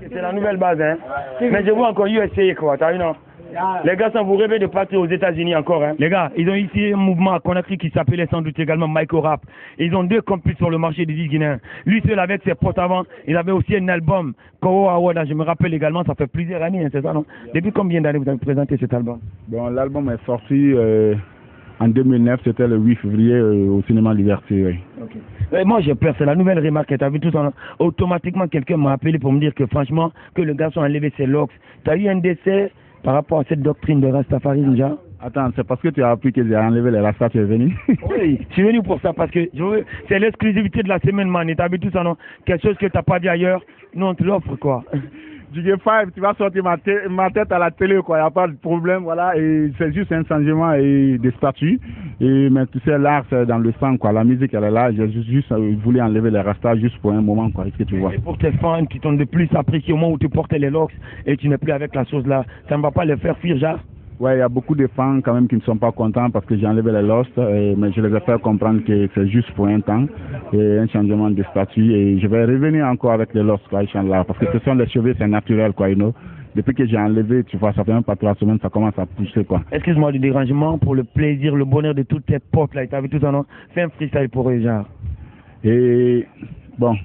C'est la nouvelle base, hein. Mais je vois encore USA, quoi. T'as vu, non? Les gars, ça vous rêvez de partir aux États-Unis encore, hein. Les gars, ils ont ici un mouvement à Conakry qui s'appelait sans doute également Micro Rap. Ils ont 2 campus sur le marché des disques guinéens. Lui seul avec ses potes avant, il avait aussi un album, Koro Awada, je me rappelle également, ça fait plusieurs années, hein, c'est ça, non? Depuis combien d'années vous avez présenté cet album? Bon, l'album est sorti en 2009, c'était le 8 février au cinéma Liberté, oui. Okay. Moi j'ai peur, c'est la nouvelle remarque, t'as vu tout ça, automatiquement quelqu'un m'a appelé pour me dire que franchement, que le garçon a enlevé ses locks. T'as eu un décès par rapport à cette doctrine de Rastafari déjà? Attends, c'est parce que tu as appris que j'ai enlevé les Rastas, tu es venu? Oui, je suis venu pour ça parce que c'est l'exclusivité de la semaine, man, et t'as vu tout ça, non? Quelque chose que t'as pas dit ailleurs, nous on te l'offre, quoi. DJ5, tu vas sortir ma tête à la télé, quoi, il n'y a pas de problème, voilà, et c'est juste un changement des statuts, mais tu sais, l'art c'est dans le sang, quoi, la musique elle est là, j'ai juste voulu enlever les rastas juste pour un moment, quoi, est-ce que tu vois? Et pour tes fans qui t'ont de plus apprécié au moment où tu portais les locks et tu n'es plus avec la chose là, ça ne va pas les faire fuir, genre? Ouais, il y a beaucoup de fans quand même qui ne sont pas contents parce que j'ai enlevé les Lost, mais je les ai fait comprendre que c'est juste pour un temps et un changement de statut et je vais revenir encore avec les Lost, quoi, Inch'Allah, parce que ce sont les cheveux, c'est naturel, quoi, you know. Depuis que j'ai enlevé, tu vois, ça fait même pas 3 semaines, ça commence à pousser, quoi. Excuse-moi du dérangement, pour le plaisir, le bonheur de toutes tes potes là, t'as vu tout ça, non? Fais un freestyle pour eux, genre. Et bon.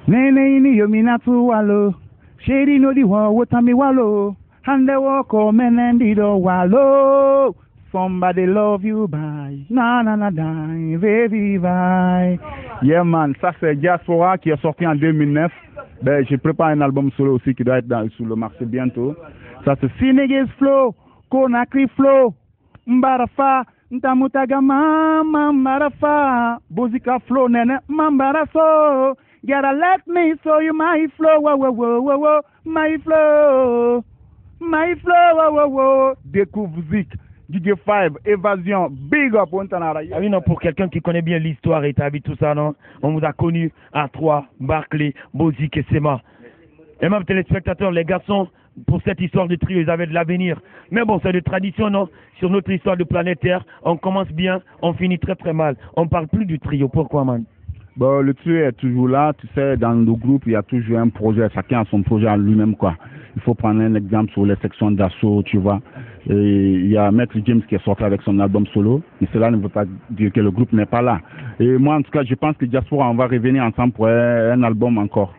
Nene ini yominatu walo, sheri no di wa wotami walo. And they walk home and they don't wallow. Somebody love you by na na na die, baby bye. Yeah man, ça c'est Diaspora qui est sorti en 2009. Ben je prépare un album solo aussi qui doit être sur le marché bientôt. Ça c'est Senegalese Flow, Conakry Flow, Mbarafa, Ntamutagama, Mbarafa, Bozika Flow, Nene, Mbaraso. Gotta let me show you my flow, whoa whoa whoa whoa whoa, my flow. My flow, découvre Zik, DJ5, Évasion, big up, on t'en a. Ah oui, non, pour quelqu'un qui connaît bien l'histoire et t'as vu tout ça, non? On vous a connu à 3, Barclay, Bozik et Sema. Et même téléspectateurs, les garçons, pour cette histoire de trio, ils avaient de l'avenir. Mais bon, c'est de tradition, non? Sur notre histoire de planète Terre, on commence bien, on finit très très mal. On parle plus du trio, pourquoi, man? Bon, le trio est toujours là, tu sais, dans le groupe, il y a toujours un projet, chacun a son projet en lui-même, quoi. Il faut prendre un exemple sur les sections d'assaut, tu vois. Et il y a Maître James qui est sorti avec son album solo, mais cela ne veut pas dire que le groupe n'est pas là. Et moi, en tout cas, je pense que Diaspora, on va revenir ensemble pour un album encore.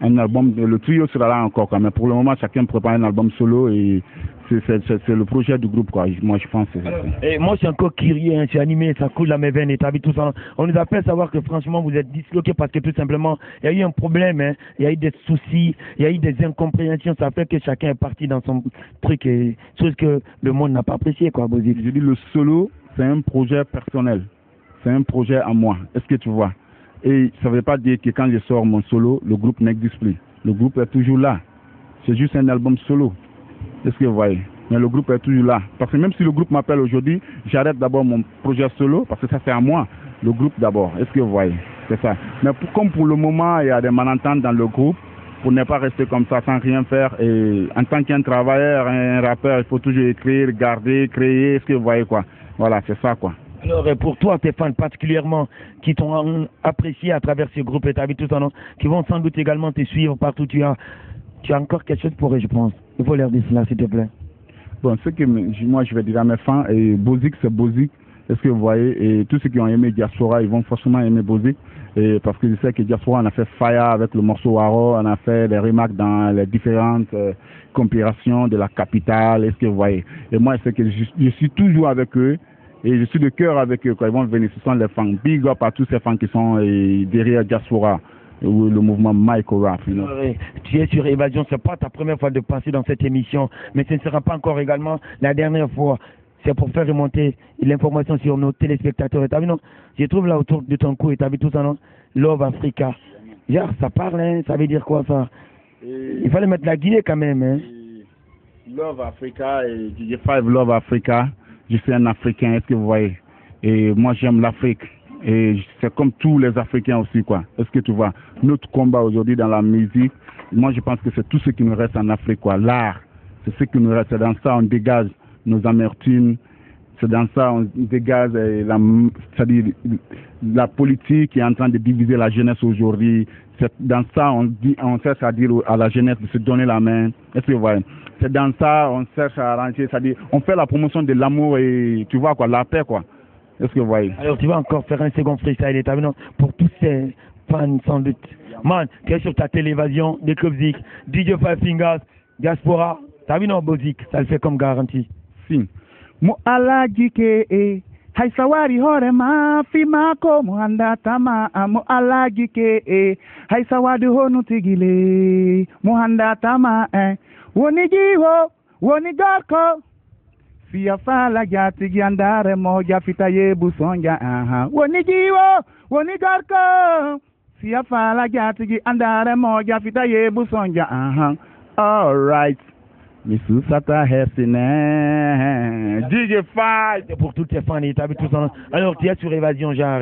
Un album, le trio sera là encore, quoi. Mais pour le moment, chacun prépare un album solo et c'est le projet du groupe, quoi. Moi, je pense que c'est ça. Et moi, je suis encore curieux, hein, je suis animé, ça coule dans mes veines, et t'as vu tout ça. On nous a fait savoir que franchement, vous êtes disloqués parce que tout simplement, il y a eu un problème, hein. Il y a eu des soucis, il y a eu des incompréhensions. Ça fait que chacun est parti dans son truc, et chose que le monde n'a pas apprécié, quoi, Bozik. Je dis, le solo, c'est un projet personnel. C'est un projet à moi. Est-ce que tu vois? Et ça ne veut pas dire que quand je sors mon solo, le groupe n'existe plus. Le groupe est toujours là. C'est juste un album solo. Est-ce que vous voyez? Mais le groupe est toujours là. Parce que même si le groupe m'appelle aujourd'hui, j'arrête d'abord mon projet solo, parce que ça c'est à moi. Le groupe d'abord. Est-ce que vous voyez? C'est ça. Mais comme pour le moment, il y a des malentendus dans le groupe, pour ne pas rester comme ça sans rien faire. Et en tant qu'un travailleur, un rappeur, il faut toujours écrire, garder, créer. Est-ce que vous voyez, quoi? Voilà, c'est ça, quoi. Alors, pour toi, tes fans particulièrement, qui t'ont apprécié à travers ce groupe, et t'as vu tout ça, non? Qui vont sans doute également te suivre partout où tu as encore quelque chose pour eux, je pense. Il faut leur dire cela, s'il te plaît. Bon, ce que moi, je vais dire à mes fans, et Bozik, c'est Bozik. Est-ce que vous voyez? Et tous ceux qui ont aimé Diaspora, ils vont forcément aimer Bozik. Et parce que je sais que Diaspora, on a fait Fire avec le morceau Waro, on a fait des remarques dans les différentes compilations de la capitale. Est-ce que vous voyez? Et moi, c'est que je suis toujours avec eux. Et je suis de cœur avec eux quand ils vont venir. Ce sont les fans. Big up à tous ces fans qui sont derrière Diaspora, ou le mouvement Micro Rap. You know? Tu es sur Évasion, c'est pas ta première fois de passer dans cette émission, mais ce ne sera pas encore également la dernière fois. C'est pour faire remonter l'information sur nos téléspectateurs. Et t'as vu, non? Je trouve là autour de ton cou, et t'as vu tout ça, non? Love Africa. Genre, ça parle, hein? Ça veut dire quoi, ça? Il fallait mettre la Guinée quand même, hein? Love Africa et DJ5 Love Africa. Je suis un Africain, est-ce que vous voyez? Et moi, j'aime l'Afrique. Et c'est comme tous les Africains aussi, quoi. Est-ce que tu vois? Notre combat aujourd'hui dans la musique, moi, je pense que c'est tout ce qui nous reste en Afrique, quoi. L'art, c'est ce qui nous reste. C'est dans ça on dégage nos amertumes. C'est dans ça on dégage c'est-à-dire la politique qui est en train de diviser la jeunesse aujourd'hui. C'est dans ça on cherche à dire à la jeunesse de se donner la main. Est-ce que vous voyez? C'est dans ça on cherche à arranger, c'est-à-dire on fait la promotion de l'amour et tu vois quoi, la paix, quoi. Est-ce que vous voyez? Alors tu vas encore faire un second freestyle pour tous ces fans sans doute. Man, tu es sur ta télévision, des clubs Zik, DJ Five Fingers, Diaspora. T'as vu non, Bozik, ça le fait comme garantie. Si. Mo alajike hai sawari hore ma fi mako mo handa tama mo alajike hai sawadi honu tigile mo handa tama woni jiwo woni gorko fi afala jati giandare mo jafita yebu sonja woni jiwo woni gorko fi afala jati giandare mo jafita yebu sonja all right. Missou Sata Hersine, DJ Five. C'est pour tous tes fans, t'as vu tout ça. Alors tu es sur Évasion, genre,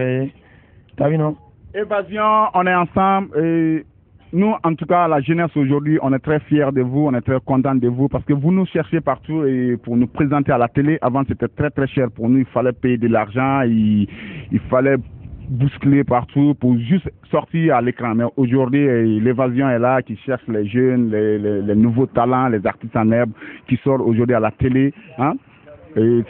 t'as vu non? Évasion, on est ensemble et nous, en tout cas, la jeunesse aujourd'hui, on est très fiers de vous, on est très contents de vous parce que vous nous cherchez partout et pour nous présenter à la télé. Avant, c'était très très cher pour nous, il fallait payer de l'argent, il fallait bousculer partout pour juste sortir à l'écran. Mais aujourd'hui, l'Évasion est là, qui cherche les jeunes, les nouveaux talents, les artistes en herbe, qui sortent aujourd'hui à la télé. Hein? Et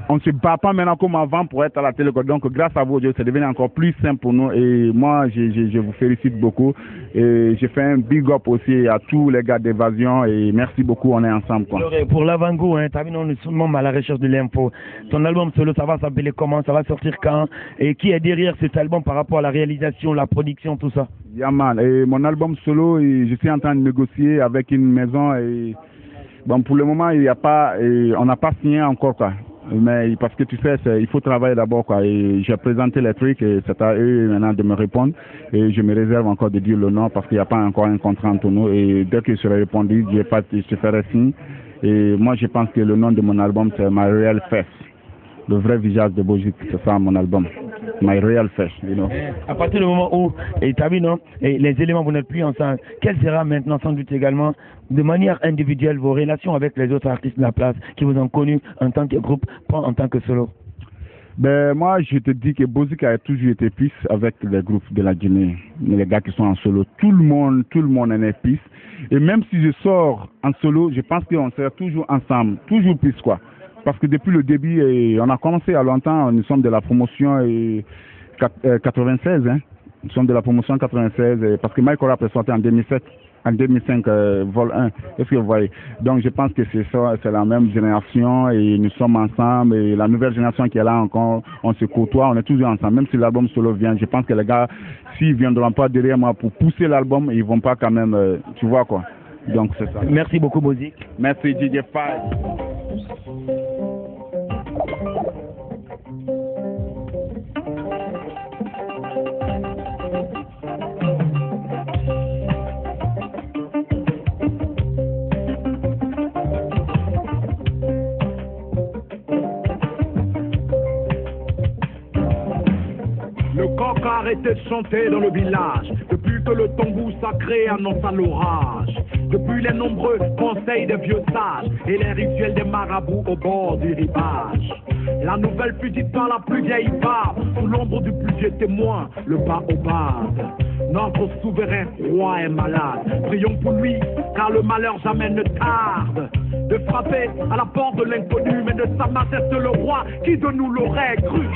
on ne se bat pas maintenant comme avant pour être à la télé. Donc, grâce à vous, c'est devenu encore plus simple pour nous. Et moi, je vous félicite beaucoup. Et je fais un big up aussi à tous les gars d'Évasion. Et merci beaucoup, on est ensemble, quoi. Alors, pour l'avant-goût, hein, t'as vu, nous sommes à la recherche de l'info. Ton album solo, ça va s'appeler comment? Ça va sortir quand? Et qui est derrière cet album par rapport à la réalisation, la production, tout ça? Yeah, man. Et mon album solo, je suis en train de négocier avec une maison. Et bon, pour le moment, il n'y a pas, on n'a pas signé encore, quoi. Mais parce que tu sais, il faut travailler d'abord, quoi. Et j'ai présenté les trucs et c'est à eux maintenant de me répondre. Et je me réserve encore de dire le nom parce qu'il n'y a pas encore un contrat entre nous. Et dès que je serai répondu, je ferai signe. Et moi, je pense que le nom de mon album, c'est My Real Face. Le vrai visage de Bozik, c'est ça mon album. My Real Face, you know. À partir du moment où, et t'as vu, non, et les éléments, vous n'êtes plus ensemble, quelle sera maintenant sans doute également, de manière individuelle, vos relations avec les autres artistes de la place qui vous ont connu en tant que groupe, pas en tant que solo? Ben, moi, je te dis que Bozik a toujours été pisse avec les groupes de la Guinée, les gars qui sont en solo. Tout le monde en est pisse. Et même si je sors en solo, je pense qu'on sera toujours ensemble, toujours pisse, quoi. Parce que depuis le début, on a commencé à longtemps, nous sommes de la promotion 96, hein. Nous sommes de la promotion 96, parce que Michael Rap est sorti en 2007, en 2005, vol 1. Est-ce que vous voyez? Donc je pense que c'est ça, c'est la même génération et nous sommes ensemble et la nouvelle génération qui est là encore, on se côtoie, on est toujours ensemble. Même si l'album solo vient, je pense que les gars, s'ils viendront pas derrière moi pour pousser l'album, ils vont pas quand même, tu vois quoi. Donc c'est ça. Merci beaucoup, Bozik. Merci, DJ Five. Le coq a arrêté de chanter dans le village depuis que le tambour sacré annonce l'orage. Depuis les nombreux conseils des vieux sages et les rituels des marabouts au bord du rivage. La nouvelle fut dite par la plus vieille barbe, sous l'ombre du plus vieux témoin, le baobab. Notre souverain roi est malade, prions pour lui, car le malheur jamais ne tarde. De frapper à la porte de l'inconnu, mais de sa majesté le roi, qui de nous l'aurait cru.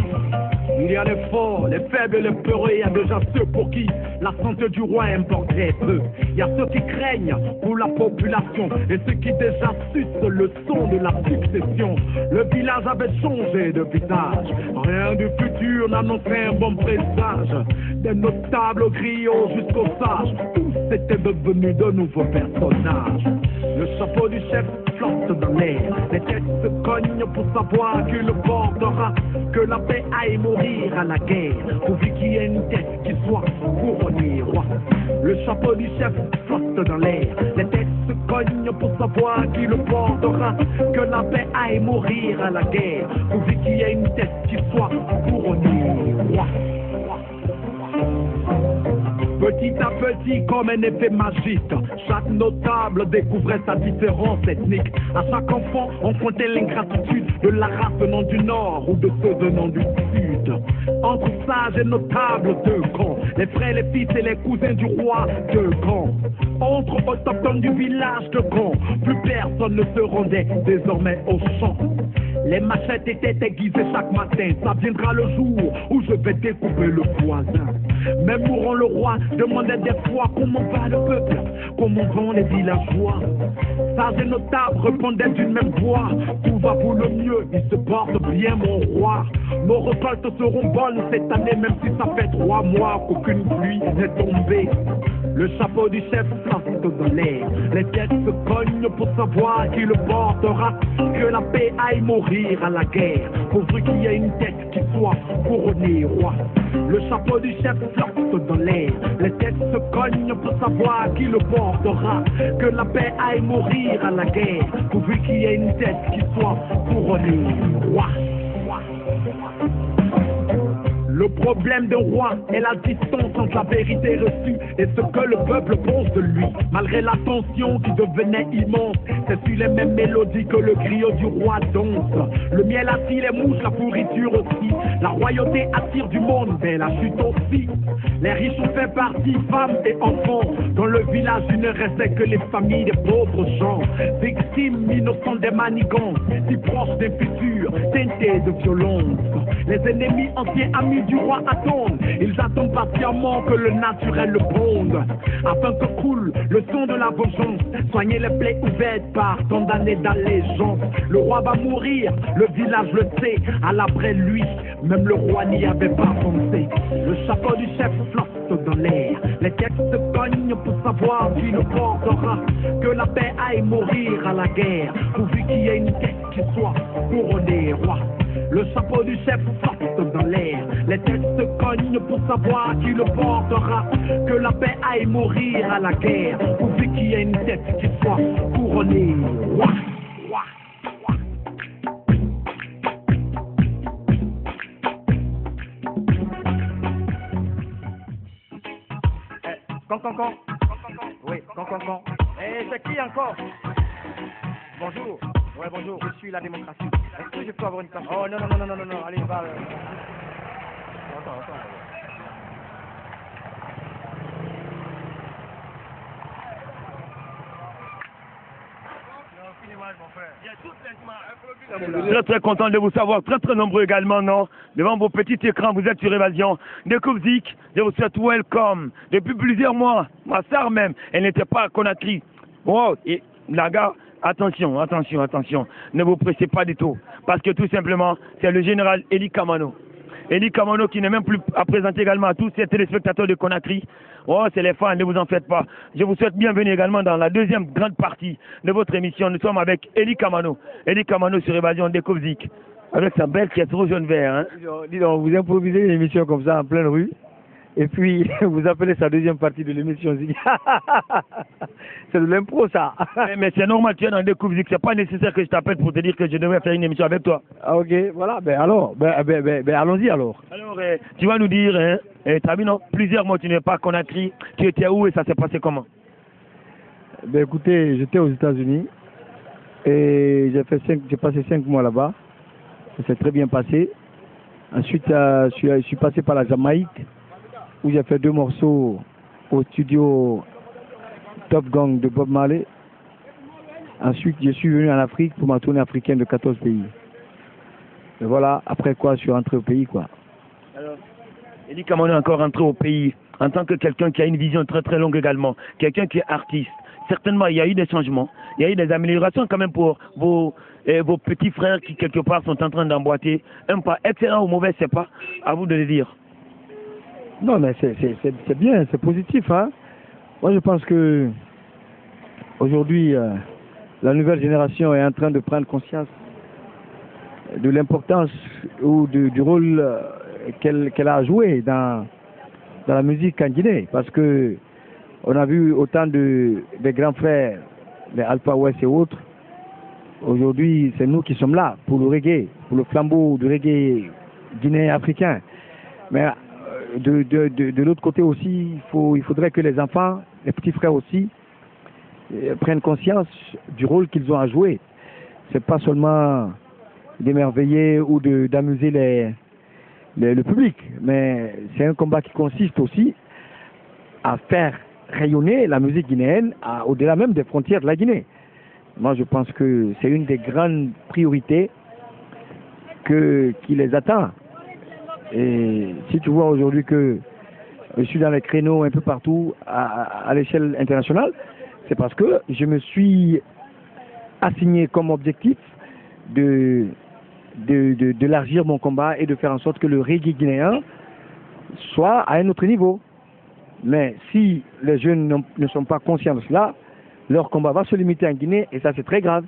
Il y a les forts, les faibles et les peureux, il y a déjà ceux pour qui la santé du roi importait peu. Il y a ceux qui craignent pour la population et ceux qui déjà sucent le son de la succession. Le village avait changé de visage, rien du futur n'annonçait un bon présage. des notables aux griots jusqu'aux sages, tous étaient devenus de nouveaux personnages. Le chapeau du chef flotte dans l'air, les têtes se cognent pour savoir qui le portera, que la paix aille mourir à la guerre, pourvu qu'il y ait une tête qui soit couronnée roi. Le chapeau du chef flotte dans l'air, les têtes se cognent pour savoir qui le portera, que la paix aille mourir à la guerre, pourvu qu'il y ait une tête qui soit couronnée roi. Petit à petit, comme un effet magique, chaque notable découvrait sa différence ethnique. À chaque enfant, on comptait l'ingratitude de la race venant du nord ou de ceux venant du sud. Entre sages et notables, deux camps. Les frères, les fils et les cousins du roi, deux camps. Entre autochtones du village de Caen, plus personne ne se rendait désormais au champ. Les machettes étaient aiguisées chaque matin. Ça viendra le jour où je vais découper le voisin. Même mourant le roi demandait des fois comment va le peuple, comment vont les villageois. Sages et notables répondaient d'une même voix. Tout va pour le mieux, il se porte bien mon roi. Nos récoltes seront bonnes cette année, même si ça fait 3 mois qu'aucune pluie n'est tombée. Le chapeau du chef flotte dans l'air, les têtes se cognent pour savoir qui le portera, que la paix aille mourir à la guerre, pourvu qu'il y ait une tête qui soit couronnée roi. Le chapeau du chef flotte dans l'air, les têtes se cognent pour savoir qui le portera, que la paix aille mourir à la guerre, pourvu qu'il y ait une tête qui soit couronnée roi. Le problème d'un roi est la distance entre la vérité reçue et ce que le peuple pense de lui. Malgré la tension qui devenait immense, c'est sur les mêmes mélodies que le griot du roi danse. Le miel attire les mouches, la pourriture aussi. La royauté attire du monde, mais la chute aussi. Les riches ont fait partie, femmes et enfants. Dans le village, il ne restait que les familles des pauvres gens. Victimes innocentes des manigances, si proches d'un futur teinté de violence. Les ennemis anciens amis du roi attendent, ils attendent patiemment que le naturel le ponde, afin que coule le son de la vengeance, soigner les plaies ouvertes par tant d'années d'allégeance. Le roi va mourir, le village le sait, à l'après lui, même le roi n'y avait pas pensé. Le chapeau du chef flotte dans l'air, les têtes se cognent pour savoir qui le portera, que la paix aille mourir à la guerre, pourvu qu'il y ait une tête qui soit couronnée roi. Le chapeau du chef flotte dans l'air, les têtes se cognent pour savoir qui le portera, que la paix aille mourir à la guerre, pourvu qu'il y ait une tête qui soit couronnée roi. Con. Oui, con. Eh, c'est qui encore? Bonjour. Ouais, bonjour. Je suis la démocratie. Est-ce que je peux avoir une place? Oh, non. Allez, va. Attends. Très content de vous savoir, très nombreux également, non? Devant vos petits écrans, vous êtes sur Évasion. Découvre Zik, je vous souhaite welcome. Depuis plusieurs mois, ma soeur même, elle n'était pas à Conakry. Oh, et la gare, attention, ne vous pressez pas du tout. Parce que tout simplement, c'est le général Eli Kamano. Eli Kamano qui n'est même plus à présenter également à tous ces téléspectateurs de Conakry. Oh, c'est les fans, ne vous en faites pas. Je vous souhaite bienvenue également dans la deuxième grande partie de votre émission. Nous sommes avec Eli Kamano. Eli Kamano sur Évasion Découvre Zik. Avec sa belle caisse rouge jaune vert. Hein. Dis donc, vous improvisez une émission comme ça en pleine rue. Et puis, vous appelez sa deuxième partie de l'émission Zik. C'est de l'impro, ça. Mais c'est normal, tu es dans Découvre Zik. C'est pas nécessaire que je t'appelle pour te dire que je devrais faire une émission avec toi. Ah, ok, voilà. Allons-y alors. Alors, tu vas nous dire, hein, tu as vu, non? Plusieurs mois, tu n'es pas à Conakry. Tu étais où et ça s'est passé comment? Écoutez, j'étais aux États-Unis et j'ai passé 5 mois là-bas. Ça s'est très bien passé. Ensuite, je suis passé par la Jamaïque, où j'ai fait 2 morceaux au studio Top Gang de Bob Marley. Ensuite, je suis venu en Afrique pour ma tournée africaine de 14 pays. Et voilà, après quoi, je suis rentré au pays, quoi. Alors, Eli Kamano est encore rentré au pays, en tant que quelqu'un qui a une vision très longue également, quelqu'un qui est artiste. Certainement, il y a eu des changements, il y a eu des améliorations quand même pour vos petits frères qui, quelque part, sont en train d'emboîter. Un pas excellent ou mauvais, c'est pas à vous de le dire. Non, mais c'est bien, c'est positif. Hein. Moi, je pense que aujourd'hui, la nouvelle génération est en train de prendre conscience de l'importance ou du rôle qu'elle a joué dans la musique en Guinée. Parce que on a vu autant des grands frères, les Alpha West et autres. Aujourd'hui, c'est nous qui sommes là pour le reggae, pour le flambeau du reggae guinéen africain. Mais de l'autre côté aussi, il faudrait que les enfants, les petits frères aussi, prennent conscience du rôle qu'ils ont à jouer. C'est pas seulement d'émerveiller ou d'amuser le public, mais c'est un combat qui consiste aussi à faire rayonner la musique guinéenne au-delà même des frontières de la Guinée. Moi, je pense que c'est une des grandes priorités qui les attend. Et si tu vois aujourd'hui que je suis dans les créneaux un peu partout à l'échelle internationale, c'est parce que je me suis assigné comme objectif d'élargir mon combat et de faire en sorte que le reggae guinéen soit à un autre niveau. Mais si les jeunes ne sont pas conscients de cela, leur combat va se limiter en Guinée et ça c'est très grave.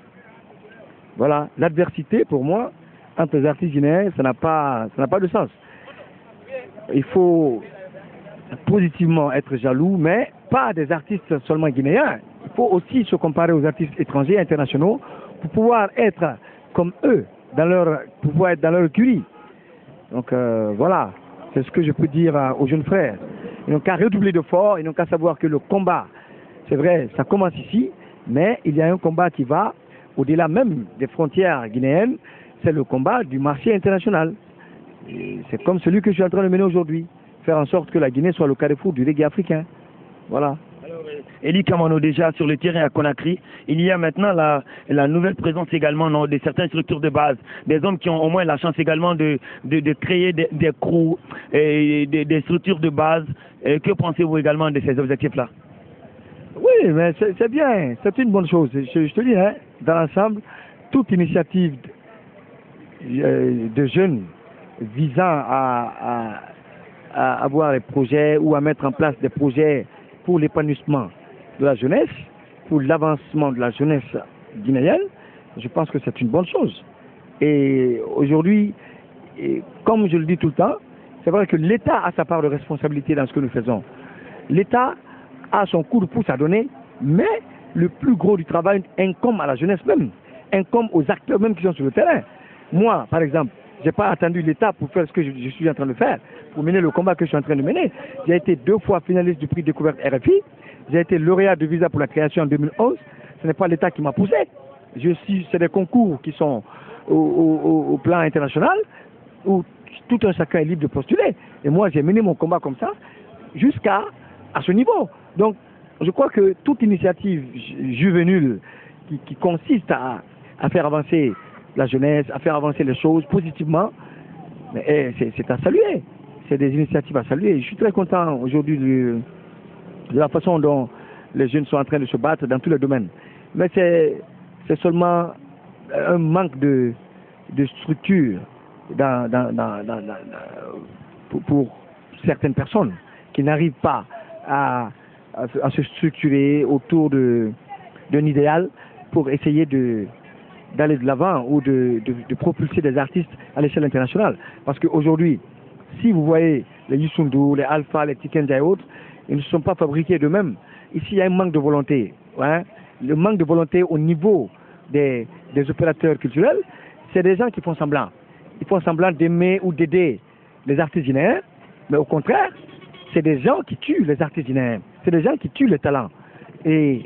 Voilà, l'adversité pour moi entre les artistes guinéens, ça n'a pas de sens. Il faut positivement être jaloux, mais pas des artistes seulement guinéens. Il faut aussi se comparer aux artistes étrangers, internationaux, pour pouvoir être comme eux, pour pouvoir être dans leur écurie. Donc voilà, c'est ce que je peux dire aux jeunes frères. Ils n'ont qu'à redoubler d'efforts, ils n'ont qu'à savoir que le combat, c'est vrai, ça commence ici, mais il y a un combat qui va au-delà même des frontières guinéennes, c'est le combat du marché international. C'est comme celui que je suis en train de mener aujourd'hui, faire en sorte que la Guinée soit le carrefour du reggae africain. Voilà. Alors, Eli Kamano, déjà sur le terrain à Conakry, il y a maintenant la nouvelle présence également de certaines structures de base, des hommes qui ont au moins la chance également de créer des crews, et des structures de base. Que pensez-vous également de ces objectifs-là? Oui, mais c'est bien, c'est une bonne chose. Je te dis, hein, dans l'ensemble, toute initiative de jeunes visant à avoir des projets ou à mettre en place des projets pour l'épanouissement de la jeunesse, pour l'avancement de la jeunesse guinéenne, je pense que c'est une bonne chose. Et aujourd'hui, comme je le dis tout le temps, c'est vrai que l'État a sa part de responsabilité dans ce que nous faisons. L'État a son coup de pouce à donner, mais le plus gros du travail incombe à la jeunesse même, incombe aux acteurs même qui sont sur le terrain. Moi, par exemple, je n'ai pas attendu l'État pour faire ce que je suis en train de faire, pour mener le combat que je suis en train de mener. J'ai été 2 fois finaliste du prix découverte RFI, j'ai été lauréat de Visa pour la création en 2011, ce n'est pas l'État qui m'a poussé. C'est des concours qui sont au plan international, où tout un chacun est libre de postuler. Et moi, j'ai mené mon combat comme ça, jusqu'à ce niveau. Donc, je crois que toute initiative juvénile qui consiste à faire avancer la jeunesse, à faire avancer les choses positivement, c'est à saluer. C'est des initiatives à saluer. Je suis très content aujourd'hui de la façon dont les jeunes sont en train de se battre dans tous les domaines. Mais c'est seulement un manque de structure pour certaines personnes qui n'arrivent pas à se structurer autour d'un idéal pour essayer d'aller de l'avant ou de propulser des artistes à l'échelle internationale. Parce qu'aujourd'hui, si vous voyez les Youssou, les Alpha, les Tikenja et autres, ils ne sont pas fabriqués d'eux-mêmes. Ici, il y a un manque de volonté. Hein? Le manque de volonté au niveau des opérateurs culturels, c'est des gens qui font semblant. Ils font semblant d'aimer ou d'aider les artistes guinéens, mais au contraire, c'est des gens qui tuent les artistes guinéens. C'est des gens qui tuent les talents. Et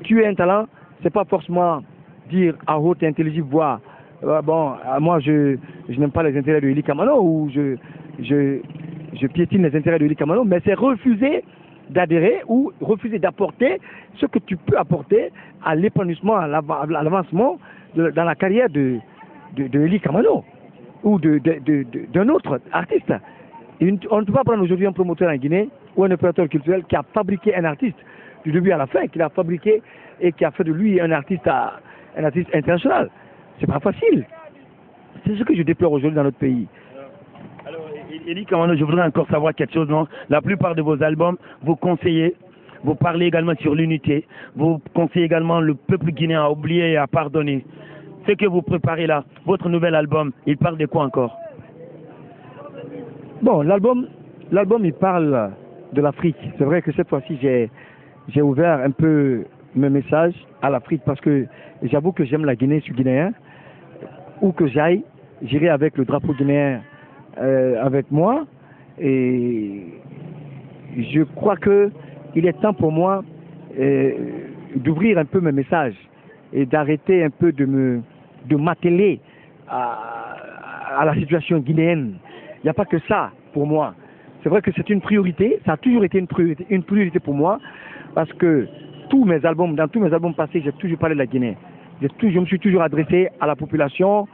tuer un talent, c'est pas forcément dire à haute et intelligible voix, moi je n'aime pas les intérêts de Eli Kamano ou je piétine les intérêts de Eli Kamano, mais c'est refuser d'adhérer ou refuser d'apporter ce que tu peux apporter à l'épanouissement, à l'avancement dans la carrière de Eli Kamano ou d'un autre artiste. On ne peut pas prendre aujourd'hui un promoteur en Guinée ou un opérateur culturel qui a fabriqué un artiste du début à la fin, qui l'a fabriqué et qui a fait de lui un artiste international. C'est pas facile. C'est ce que je déplore aujourd'hui dans notre pays. Alors, Elie Kamano, je voudrais encore savoir quelque chose, non? La plupart de vos albums, vous conseillez, vous parlez également sur l'unité, vous conseillez également le peuple guinéen à oublier et à pardonner. Ce que vous préparez là, votre nouvel album, il parle de quoi encore? Bon, l'album, il parle de l'Afrique. C'est vrai que cette fois-ci, j'ai ouvert un peu mes messages à l'Afrique parce que j'avoue que j'aime la Guinée, je suis guinéen. Où que j'aille, j'irai avec le drapeau guinéen avec moi. Et je crois que il est temps pour moi d'ouvrir un peu mes messages et d'arrêter un peu de m'atteler à la situation guinéenne. Il n'y a pas que ça pour moi. C'est vrai que c'est une priorité, ça a toujours été une priorité pour moi, parce que dans tous mes albums passés, j'ai toujours parlé de la Guinée. Je me suis toujours adressé à la population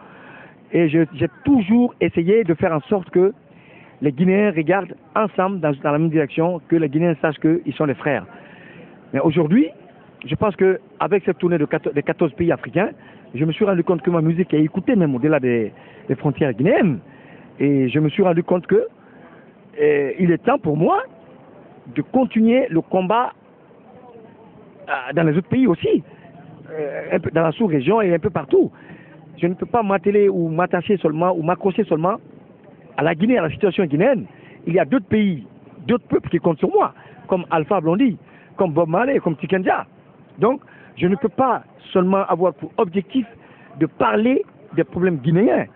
et j'ai toujours essayé de faire en sorte que les Guinéens regardent ensemble dans la même direction, que les Guinéens sachent qu'ils sont les frères. Mais aujourd'hui, je pense qu'avec cette tournée des 14 pays africains, je me suis rendu compte que ma musique est écoutée même au-delà des frontières guinéennes. Et je me suis rendu compte que il est temps pour moi de continuer le combat dans les autres pays aussi, dans la sous-région et un peu partout. Je ne peux pas m'atteler ou m'attacher seulement ou m'accrocher seulement à la Guinée, à la situation guinéenne. Il y a d'autres pays, d'autres peuples qui comptent sur moi, comme Alpha Blondy, comme Bob Marley, comme Tikenja. Donc, je ne peux pas seulement avoir pour objectif de parler des problèmes guinéens.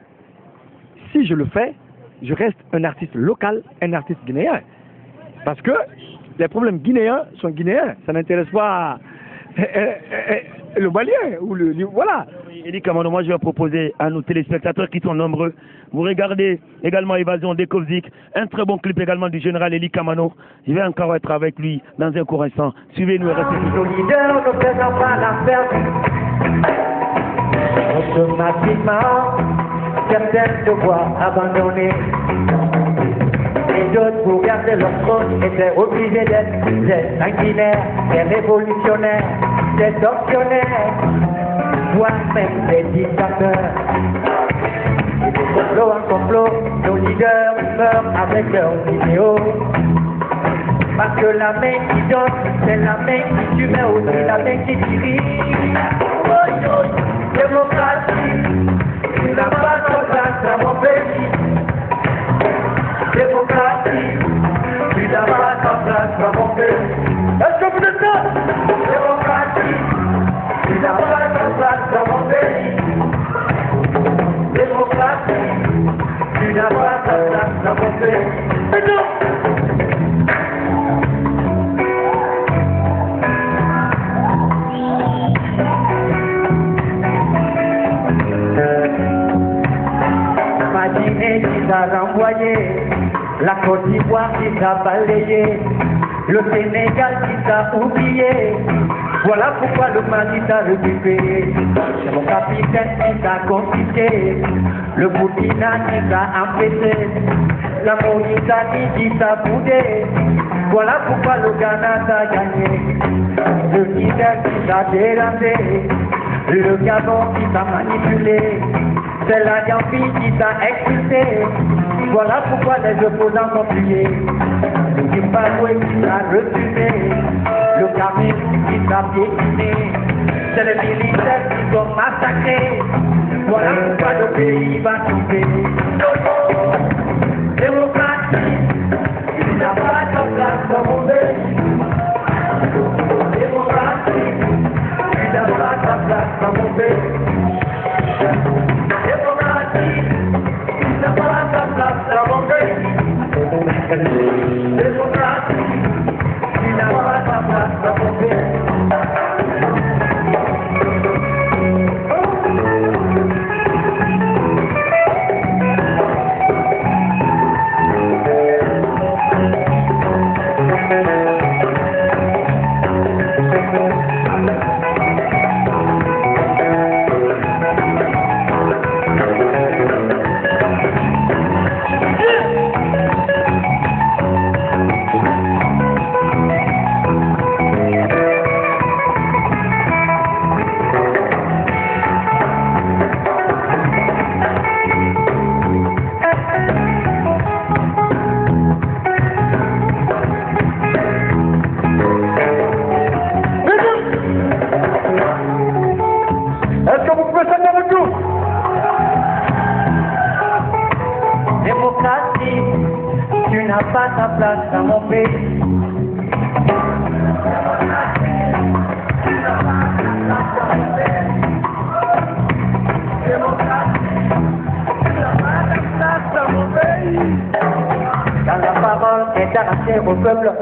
Si je le fais, je reste un artiste local, un artiste guinéen. Parce que les problèmes guinéens sont guinéens. Ça n'intéresse pas le Malien ou voilà. Elie Kamano, moi je vais proposer à nos téléspectateurs qui sont nombreux, vous regardez également Évasion des Kovzik, un très bon clip également du général Elie Kamano. Je vais encore être avec lui dans un court instant. Suivez-nous et restez tous. Nos leaders ne faisant pas l'affaire. Automatiquement, certains se voient abandonnés. Et d'autres, pour garder leur trône, étaient obligés d'être des sanguinaires, des révolutionnaires, des tortionnaires, voire même des dictateurs. Et de complot en complot, nos leaders meurent avec leurs idéaux. Parce que la main qui donne, c'est la main qui tue, mais aussi la main qui dirige. Démocratie, tu n'as pas ton place dans mon pays. Démocratie, tu n'as pas ta place dans mon pays. Est-ce que vous êtes là? Démocratie, tu n'as pas ta place dans mon pays. Démocratie, tu n'as pas ta place dans mon pays. C'est tout. Ma Guinée qui t'a renvoyé, la Côte d'Ivoire qui t'a balayé, le Sénégal qui t'a oublié. Voilà pourquoi le Mali t'a récupéré. C'est mon capitaine qui t'a confisqué, le Burkina qui t'a empêché, la Mauritanie qui t'a boudé. Voilà pourquoi le Ghana t'a gagné, le Niger qui t'a dérangé, le Gabon qui t'a manipulé. C'est la Gambie qui t'a expulsé. Voilà pourquoi les opposants sont pliés. Le Zimbabwe qui t'a refusé. Le Cameroun qui t'a piétiné. C'est les militaires qui sont massacrés. Voilà pourquoi le pays va tomber. Démocratie, tu n'as pas de place dans mon pays. Démocratie, tu n'as pas de place dans mon pays. Démocratie, tu n'as pas ta place dans mon pays. Démocratie, tu n'as pas ta place dans mon pays. n'as pas ta place dans mon pays. Quand la parole est arrachée au peuple,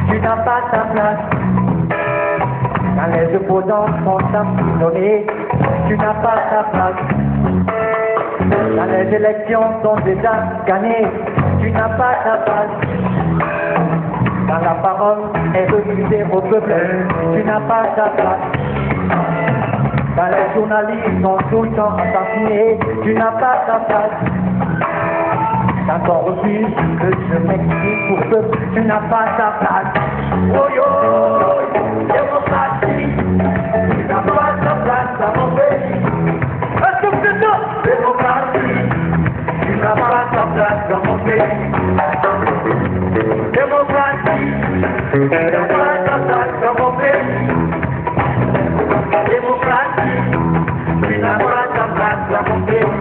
tu n'as pas ta place. Quand les opposants sont emprisonnés, tu n'as pas ta place. Quand les élections sont déjà gagnées, tu n'as pas ta place. Quand la parole est refusée au peuple, tu n'as pas ta place. Quand les journalistes sont tout le temps assassinés, tu n'as pas ta place. Quand on refuse que je m'exprime pour peuple, tu n'as pas ta place. Oh yo, démocratie, tu n'as pas ta place dans mon pays. Est-ce que c'est ça? Démocratie, tu n'as pas ta place dans mon pays. Démocratie, tu n'as pas ta place dans mon pays. Démocratie, tu n'as pas ta place dans mon pays.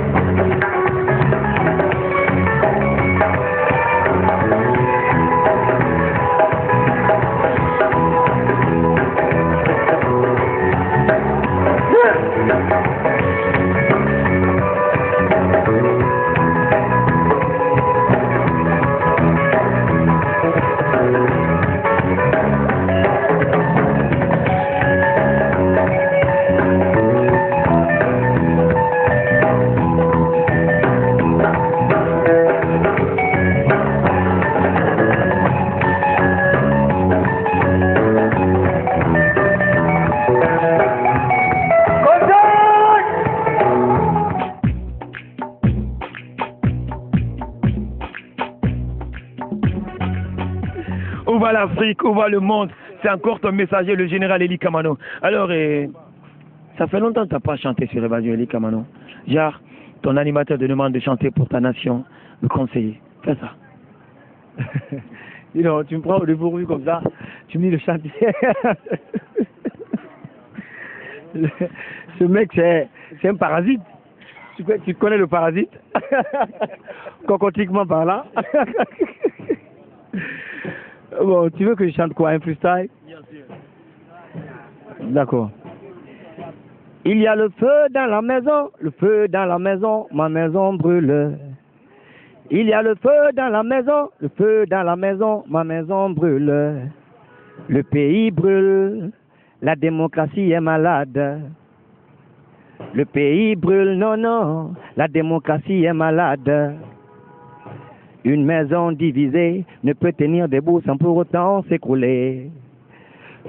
Où va l'Afrique? Où va le monde? C'est encore ton messager, le général Eli Kamano. Alors, ça fait longtemps que tu n'as pas chanté sur le radio, Eli Kamano. Genre, ton animateur te demande de chanter pour ta nation, le conseiller. Fais ça. Dis donc, tu me prends au dépourvu comme ça, tu me dis de chanter. Ce mec, c'est un parasite. Tu connais le parasite? Cocotiquement par là. Bon, tu veux que je chante quoi? Un freestyle? Bien sûr. D'accord. Il y a le feu dans la maison, ma maison brûle. Il y a le feu dans la maison, ma maison brûle. Le pays brûle, la démocratie est malade. Le pays brûle, non, non, la démocratie est malade. Une maison divisée ne peut tenir debout sans pour autant s'écrouler.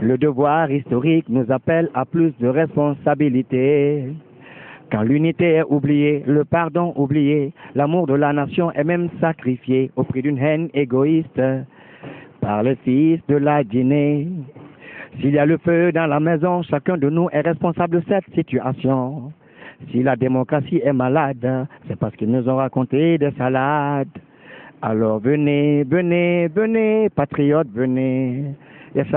Le devoir historique nous appelle à plus de responsabilité. Quand l'unité est oubliée, le pardon oublié, l'amour de la nation est même sacrifié au prix d'une haine égoïste par le fils de la Guinée. S'il y a le feu dans la maison, chacun de nous est responsable de cette situation. Si la démocratie est malade, c'est parce qu'ils nous ont raconté des salades. Alors venez, venez, venez, patriotes, venez. Yes,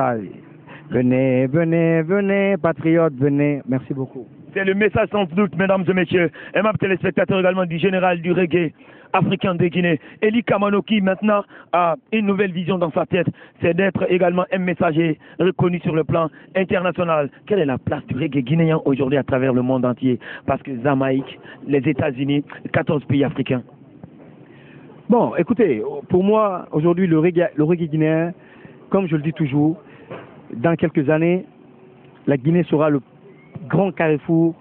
venez, venez, venez, patriotes, venez. Merci beaucoup. C'est le message sans doute, mesdames et messieurs, aimables téléspectateurs également du général du reggae africain de Guinée, Eli Kamano, qui maintenant a une nouvelle vision dans sa tête, c'est d'être également un messager reconnu sur le plan international. Quelle est la place du reggae guinéen aujourd'hui à travers le monde entier? Parce que Jamaïque, les États-Unis, 14 pays africains. Bon, écoutez, pour moi, aujourd'hui, le reggae guinéen, comme je le dis toujours, dans quelques années, la Guinée sera le grand carrefour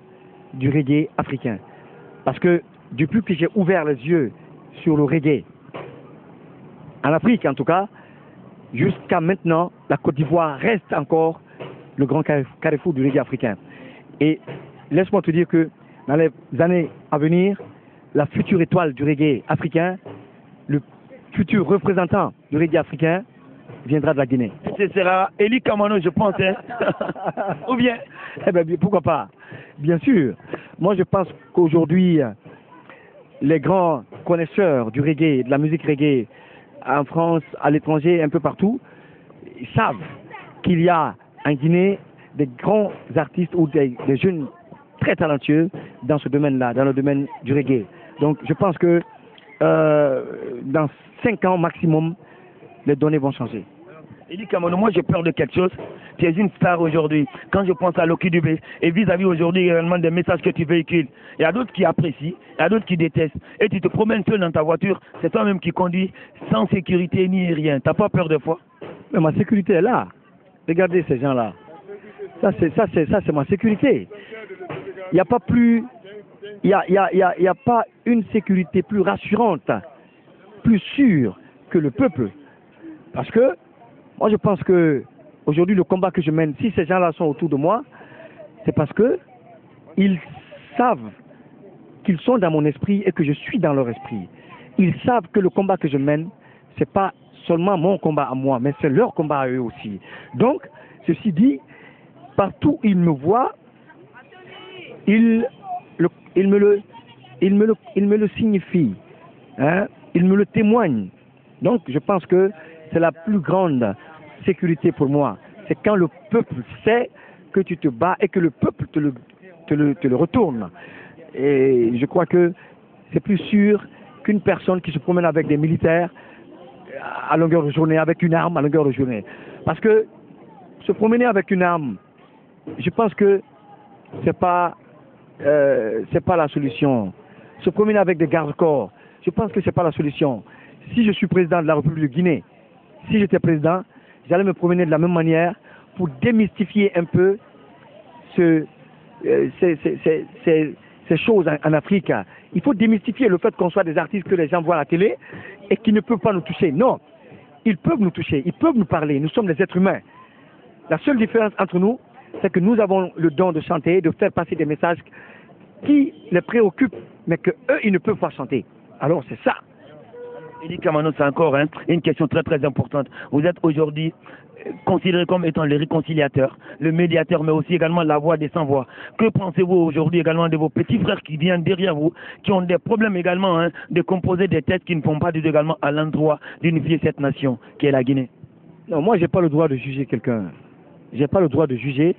du reggae africain. Parce que depuis que j'ai ouvert les yeux sur le reggae, en Afrique en tout cas, jusqu'à maintenant, la Côte d'Ivoire reste encore le grand carrefour du reggae africain. Et laisse-moi te dire que dans les années à venir, la future étoile du reggae africain, le futur représentant du reggae africain viendra de la Guinée. Ce sera Eli Kamano, je pense. Hein? Ou bien? Eh bien, pourquoi pas? Bien sûr. Moi, je pense qu'aujourd'hui, les grands connaisseurs du reggae, de la musique reggae, en France, à l'étranger, un peu partout, ils savent qu'il y a en Guinée des grands artistes ou des jeunes très talentueux dans ce domaine-là, dans le domaine du reggae. Donc, je pense que dans 5 ans maximum, les données vont changer. Ely Kamano, moi j'ai peur de quelque chose. Tu es une star aujourd'hui. Quand je pense à Lucky Dubé et vis-à-vis aujourd'hui également des messages que tu véhicules, il y a d'autres qui apprécient, il y a d'autres qui détestent. Et tu te promènes seul dans ta voiture, c'est toi-même qui conduis sans sécurité ni rien. T'as pas peur de fois? Mais ma sécurité est là. Regardez ces gens-là. Ça c'est ma sécurité. Il n'y a pas plus, il y a pas une sécurité plus rassurante, plus sûre que le peuple. Parce que moi je pense que aujourd'hui le combat que je mène, si ces gens-là sont autour de moi, c'est parce que ils savent qu'ils sont dans mon esprit et que je suis dans leur esprit. Ils savent que le combat que je mène, c'est pas seulement mon combat à moi, mais c'est leur combat à eux aussi. Donc, ceci dit, partout où ils me voient, ils me le signifient, hein? Ils me le témoignent. Donc, je pense que c'est la plus grande sécurité pour moi. C'est quand le peuple sait que tu te bats et que le peuple te le retourne. Et je crois que c'est plus sûr qu'une personne qui se promène avec des militaires à longueur de journée, avec une arme à longueur de journée. Parce que se promener avec une arme, je pense que c'est pas la solution. Se promener avec des gardes-corps, je pense que c'est pas la solution. Si je suis président de la République de Guinée, si j'étais président, j'allais me promener de la même manière pour démystifier un peu ces choses en Afrique. Il faut démystifier le fait qu'on soit des artistes que les gens voient à la télé et qui ne peuvent pas nous toucher. Non, ils peuvent nous toucher, ils peuvent nous parler. Nous sommes des êtres humains. La seule différence entre nous, c'est que nous avons le don de chanter, de faire passer des messages qui les préoccupent, mais que eux, ils ne peuvent pas chanter. Alors c'est ça. Ely Kamano, c'est encore une question très très importante. Vous êtes aujourd'hui considéré comme étant le réconciliateur, le médiateur, mais aussi également la voix des sans-voix. Que pensez-vous aujourd'hui également de vos petits frères qui viennent derrière vous, qui ont des problèmes également de composer des têtes qui ne font pas du tout également à l'endroit d'unifier cette nation qui est la Guinée? Non, moi j'ai pas le droit de juger quelqu'un. J'ai pas le droit de juger.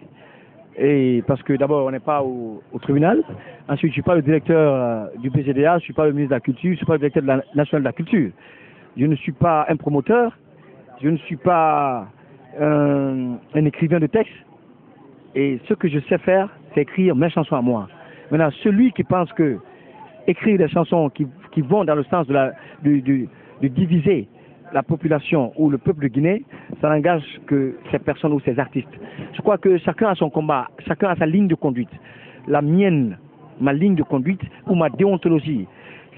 Et parce que d'abord on n'est pas au tribunal. Ensuite je suis pas le directeur du PGDA, je suis pas le ministre de la Culture, je suis pas le directeur national de la Culture. Je ne suis pas un promoteur, je ne suis pas un écrivain de texte. Et ce que je sais faire, c'est écrire mes chansons à moi. Maintenant, celui qui pense que écrire des chansons qui vont dans le sens de diviser la population ou le peuple de Guinée, ça n'engage que ces personnes ou ces artistes. Je crois que chacun a son combat, chacun a sa ligne de conduite. La mienne, ma ligne de conduite ou ma déontologie,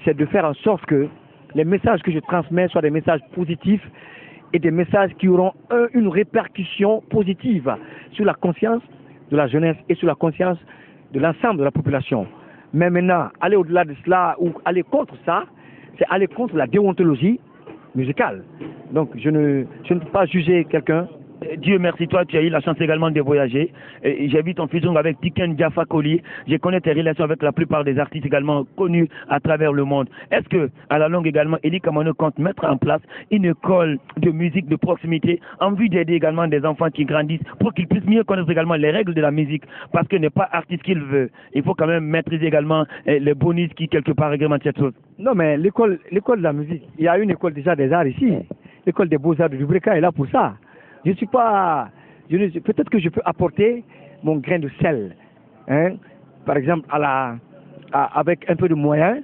c'est de faire en sorte que les messages que je transmets soient des messages positifs et des messages qui auront une répercussion positive sur la conscience de la jeunesse et sur la conscience de l'ensemble de la population. Mais maintenant, aller au-delà de cela ou aller contre ça, c'est aller contre la déontologie musicale. Donc je ne peux pas juger quelqu'un. Dieu merci, toi tu as eu la chance également de voyager. J'ai vu ton fusion avec Tiken Jaffa Koli. Je connais tes relations avec la plupart des artistes également connus à travers le monde. Est-ce que à la longue également Ely Kamano compte mettre en place une école de musique de proximité en vue d'aider également des enfants qui grandissent pour qu'ils puissent mieux connaître également les règles de la musique, parce que n'est pas artiste qu'il veut, il faut quand même maîtriser également les bonus qui quelque part réglementent cette chose. Non mais l'école de la musique, il y a une école déjà des arts ici. L'école des beaux-arts de Dubreka est là pour ça. Je ne suis pas... peut-être que je peux apporter mon grain de sel. Hein? Par exemple, avec un peu de moyens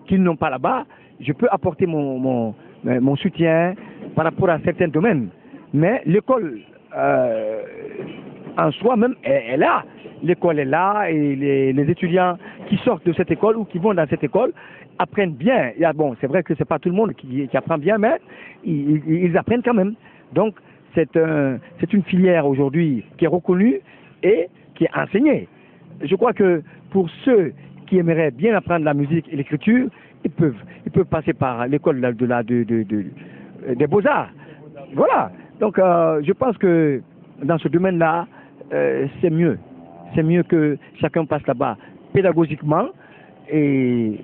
qu'ils n'ont pas là-bas, je peux apporter mon soutien par rapport à certains domaines. Mais l'école en soi-même est là. L'école est là et les étudiants qui sortent de cette école ou qui vont dans cette école apprennent bien. Bon, c'est vrai que c'est pas tout le monde qui apprend bien, mais ils apprennent quand même. Donc, c'est une filière aujourd'hui qui est reconnue et qui est enseignée. Je crois que pour ceux qui aimeraient bien apprendre la musique et l'écriture, ils peuvent passer par l'école des beaux-arts. Voilà. Donc je pense que dans ce domaine-là, c'est mieux. C'est mieux que chacun passe là-bas pédagogiquement et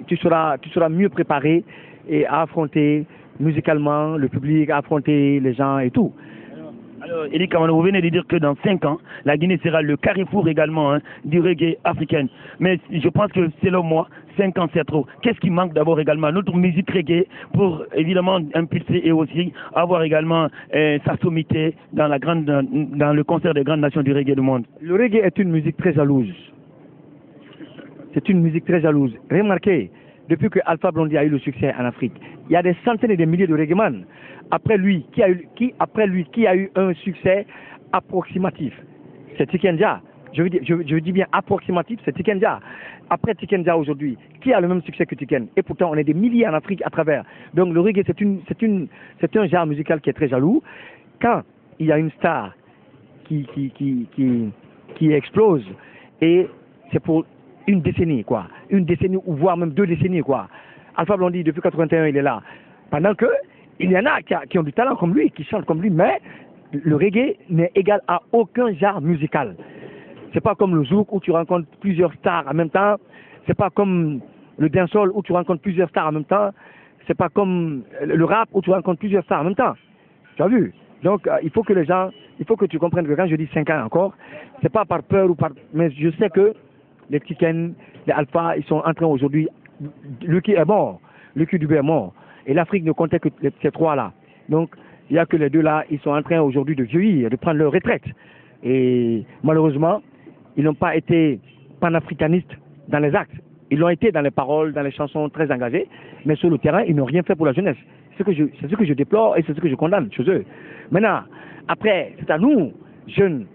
tu seras mieux préparé et à affronter musicalement le public, à affronter les gens et tout. Alors, Elie Kamano, vous venez de dire que dans 5 ans, la Guinée sera le carrefour également du reggae africain. Mais je pense que, selon moi, 5 ans c'est trop. Qu'est-ce qui manque d'abord également? Notre musique reggae pour évidemment impulser et aussi avoir également sa sommité dans le concert des grandes nations du reggae du monde. Le reggae est une musique très jalouse. C'est une musique très jalouse. Remarquez, depuis que Alpha Blondy a eu le succès en Afrique, il y a des centaines et des milliers de reggaeman après lui qui a eu un succès approximatif. C'est Tikenja. Je dis bien approximatif, c'est Tikenja. Après Tikenja aujourd'hui, qui a le même succès que Tiken? Et pourtant, on est des milliers en Afrique à travers. Donc le reggae, c'est un genre musical qui est très jaloux. Quand il y a une star qui explose, et c'est pour une décennie, quoi. Une décennie, ou voire même 2 décennies, quoi. Alpha Blondy, depuis 81, il est là. Pendant que, il y en a qui ont du talent comme lui, qui chantent comme lui, mais le reggae n'est égal à aucun genre musical. C'est pas comme le zouk où tu rencontres plusieurs stars en même temps. C'est pas comme le dancehall où tu rencontres plusieurs stars en même temps. C'est pas comme le rap où tu rencontres plusieurs stars en même temps. Tu as vu? Donc, il faut que tu comprennes que quand je dis 5 ans encore, c'est pas par peur ou par, mais je sais que les Tiken, les Alpha, ils sont en train aujourd'hui, Lucky est mort, Lucky Dubé est mort, et l'Afrique ne comptait que ces 3-là. Donc, il n'y a que les 2-là, ils sont en train aujourd'hui de vieillir, de prendre leur retraite. Et malheureusement, ils n'ont pas été panafricanistes dans les actes. Ils l'ont été dans les paroles, dans les chansons très engagées, mais sur le terrain, ils n'ont rien fait pour la jeunesse. C'est ce que je déplore et c'est ce que je condamne chez eux. Maintenant, après, c'est à nous, jeunes,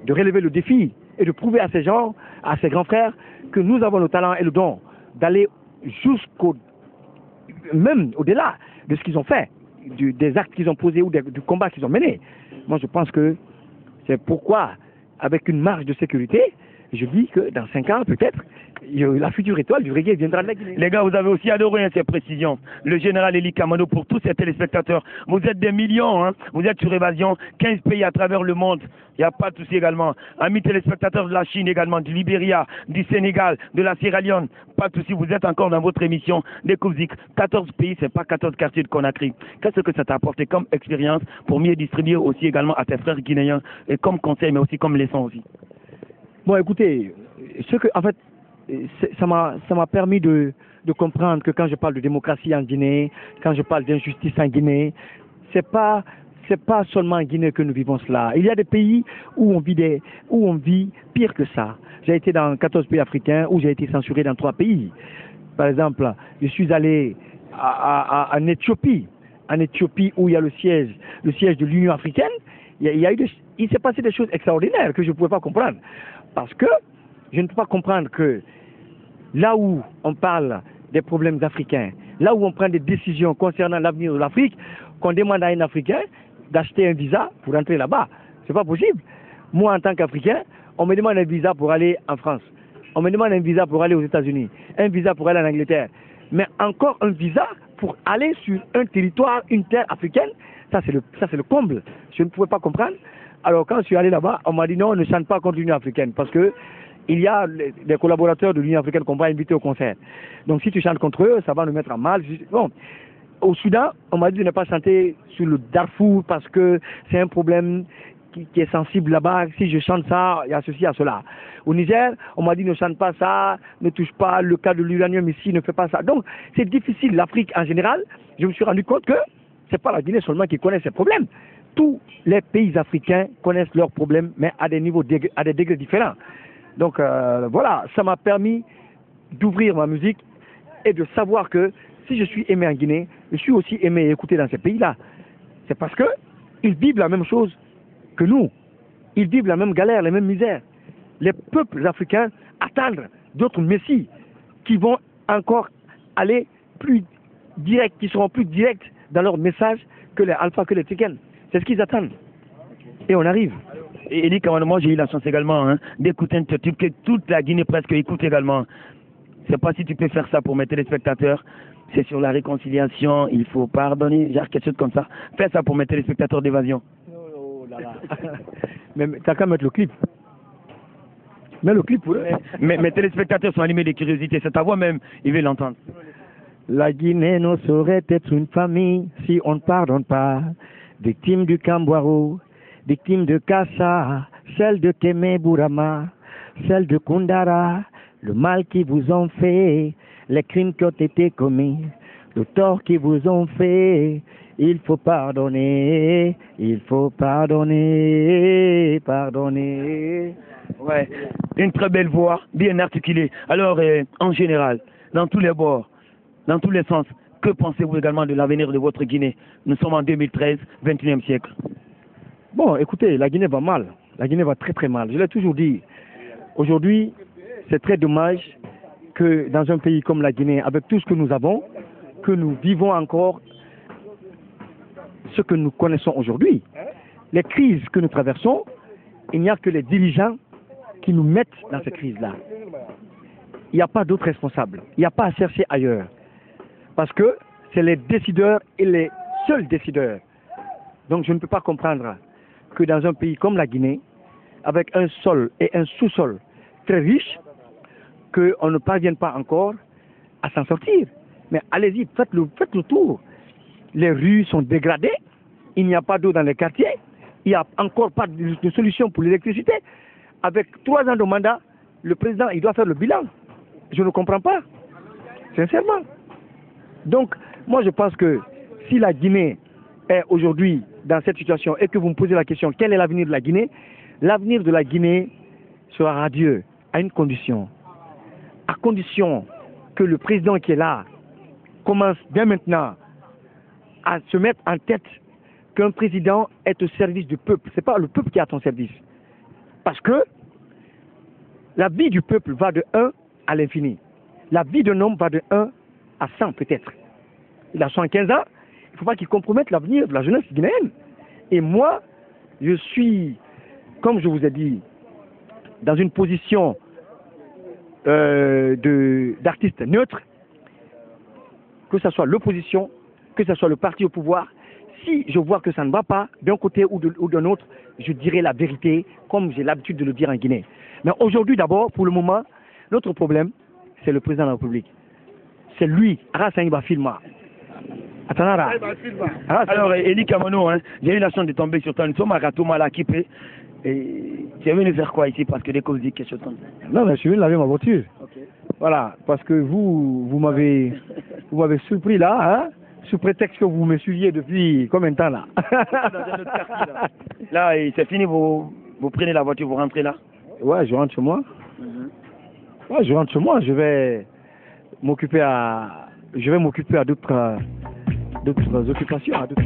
de relever le défi et de prouver à ces gens, à ces grands frères, que nous avons le talent et le don d'aller même au-delà de ce qu'ils ont fait, des actes qu'ils ont posés ou du combat qu'ils ont mené. Moi, je pense que c'est pourquoi, avec une marge de sécurité, je dis que dans 5 ans, peut-être, la future étoile du reggae viendra de la Guinée. Les gars, vous avez aussi adoré ces précisions. Le général Elie Kamano, pour tous ces téléspectateurs, vous êtes des millions, vous êtes sur Évasion, 15 pays à travers le monde. Il n'y a pas de souci également. Amis téléspectateurs de la Chine également, du Libéria, du Sénégal, de la Sierra Leone, pas de souci, vous êtes encore dans votre émission Découvzik. 14 pays, c'est pas 14 quartiers de Conakry. Qu'est-ce que ça t'a apporté comme expérience pour mieux distribuer aussi également à tes frères guinéens et comme conseil, mais aussi comme leçon aussi? Bon, écoutez, en fait, ça m'a permis de comprendre que quand je parle de démocratie en Guinée, quand je parle d'injustice en Guinée, c'est pas seulement en Guinée que nous vivons cela. Il y a des pays où on vit pire que ça. J'ai été dans 14 pays africains où j'ai été censuré dans 3 pays. Par exemple, je suis allé en Éthiopie. En Éthiopie où il y a le siège de l'Union africaine. Il s'est passé des choses extraordinaires que je ne pouvais pas comprendre. Parce que je ne peux pas comprendre que là où on parle des problèmes africains, là où on prend des décisions concernant l'avenir de l'Afrique, qu'on demande à un Africain d'acheter un visa pour entrer là-bas. C'est pas possible. Moi, en tant qu'Africain, on me demande un visa pour aller en France. On me demande un visa pour aller aux États-Unis. Un visa pour aller en Angleterre. Mais encore un visa pour aller sur un territoire, une terre africaine, ça c'est le comble. Je ne pouvais pas comprendre. Alors quand je suis allé là-bas, on m'a dit non, on ne chante pas contre l'Union africaine parce que il y a des collaborateurs de l'Union africaine qu'on va inviter au concert. Donc si tu chantes contre eux, ça va nous mettre en mal. Bon. Au Soudan, on m'a dit de ne pas chanter sur le Darfour parce que c'est un problème qui est sensible là-bas. Si je chante ça, il y a ceci, il y a cela. Au Niger, on m'a dit ne chante pas ça, ne touche pas le cas de l'uranium ici, ne fais pas ça. Donc c'est difficile. L'Afrique en général, je me suis rendu compte que c'est pas la Guinée seulement qui connaît ces problèmes. Tous les pays africains connaissent leurs problèmes, mais à des degrés différents. Donc voilà, ça m'a permis d'ouvrir ma musique et de savoir que si je suis aimé en Guinée, je suis aussi aimé et écouté dans ces pays-là. C'est parce que ils vivent la même chose que nous. Ils vivent la même galère, les mêmes misères. Les peuples africains attendent d'autres messies qui vont encore aller plus direct, qui seront plus directs dans leur message que les Alpha, que les Tiken. C'est ce qu'ils attendent. Et on arrive. Et Elie Kamano, moi j'ai eu la chance également d'écouter un tube que toute la Guinée presque écoute également. Je ne sais pas si tu peux faire ça pour mes téléspectateurs. C'est sur la réconciliation, il faut pardonner, genre quelque chose comme ça. Fais ça pour mes téléspectateurs d'Évasion. Oh là là. Mais t'as qu'à mettre le clip. Mets le clip pour eux. Mais mes téléspectateurs sont animés de curiosité. C'est ta voix même, ils veulent l'entendre. La Guinée ne saurait être une famille si on ne pardonne pas. Victime du Camboiro, victimes de Kassa, celles de Kémé Bourama, celles de Koundara, le mal qu'ils vous ont fait, les crimes qui ont été commis, le tort qu'ils vous ont fait, il faut pardonner, il faut pardonner, pardonner. Ouais, une très belle voix, bien articulée. Alors, en général, dans tous les bords, dans tous les sens, que pensez-vous également de l'avenir de votre Guinée? Nous sommes en 2013, 21e siècle. Bon, écoutez, la Guinée va mal. La Guinée va très très mal. Je l'ai toujours dit. Aujourd'hui, c'est très dommage que dans un pays comme la Guinée, avec tout ce que nous avons, que nous vivons encore ce que nous connaissons aujourd'hui. Les crises que nous traversons, il n'y a que les dirigeants qui nous mettent dans ces crises-là. Il n'y a pas d'autres responsables. Il n'y a pas à chercher ailleurs. Parce que c'est les décideurs et les seuls décideurs. Donc je ne peux pas comprendre que dans un pays comme la Guinée, avec un sol et un sous-sol très riche, qu'on ne parvienne pas encore à s'en sortir. Mais allez-y, faites le tour. Les rues sont dégradées, il n'y a pas d'eau dans les quartiers, il n'y a encore pas de solution pour l'électricité. Avec 3 ans de mandat, le président, il doit faire le bilan. Je ne comprends pas, sincèrement. Donc, moi je pense que si la Guinée est aujourd'hui dans cette situation et que vous me posez la question, quel est l'avenir de la Guinée? L'avenir de la Guinée sera radieux à une condition. À condition que le président qui est là commence dès maintenant à se mettre en tête qu'un président est au service du peuple. Ce n'est pas le peuple qui est à ton service. Parce que la vie du peuple va de 1 à l'infini. La vie d'un homme va de 1 à 100 peut-être. Il a 115 ans, il ne faut pas qu'il compromette l'avenir de la jeunesse guinéenne. Et moi, je suis, comme je vous ai dit, dans une position d'artiste neutre, que ce soit l'opposition, que ce soit le parti au pouvoir. Si je vois que ça ne va pas d'un côté ou d'un autre, je dirai la vérité comme j'ai l'habitude de le dire en Guinée. Mais aujourd'hui d'abord, pour le moment, notre problème, c'est le président de la République. C'est lui, Arasaïba Filma. Alors, Eli Kamano, hein, j'ai eu la chance de tomber sur toi. Nous sommes à Ratouma, à Kipé. Et tu es venu faire quoi ici? Parce que dès que vous dites quelque chose comme ça. Non, mais je suis venu laver ma voiture. Okay. Voilà, parce que vous m'avez surpris là, hein, sous prétexte que vous me suiviez depuis combien de temps là? Dans un autre quartier, là. Là, c'est fini, vous prenez la voiture, vous rentrez là? Ouais, je rentre chez moi. Ouais, je rentre chez moi, je vais m'occuper à d'autres occupations, à d'autres.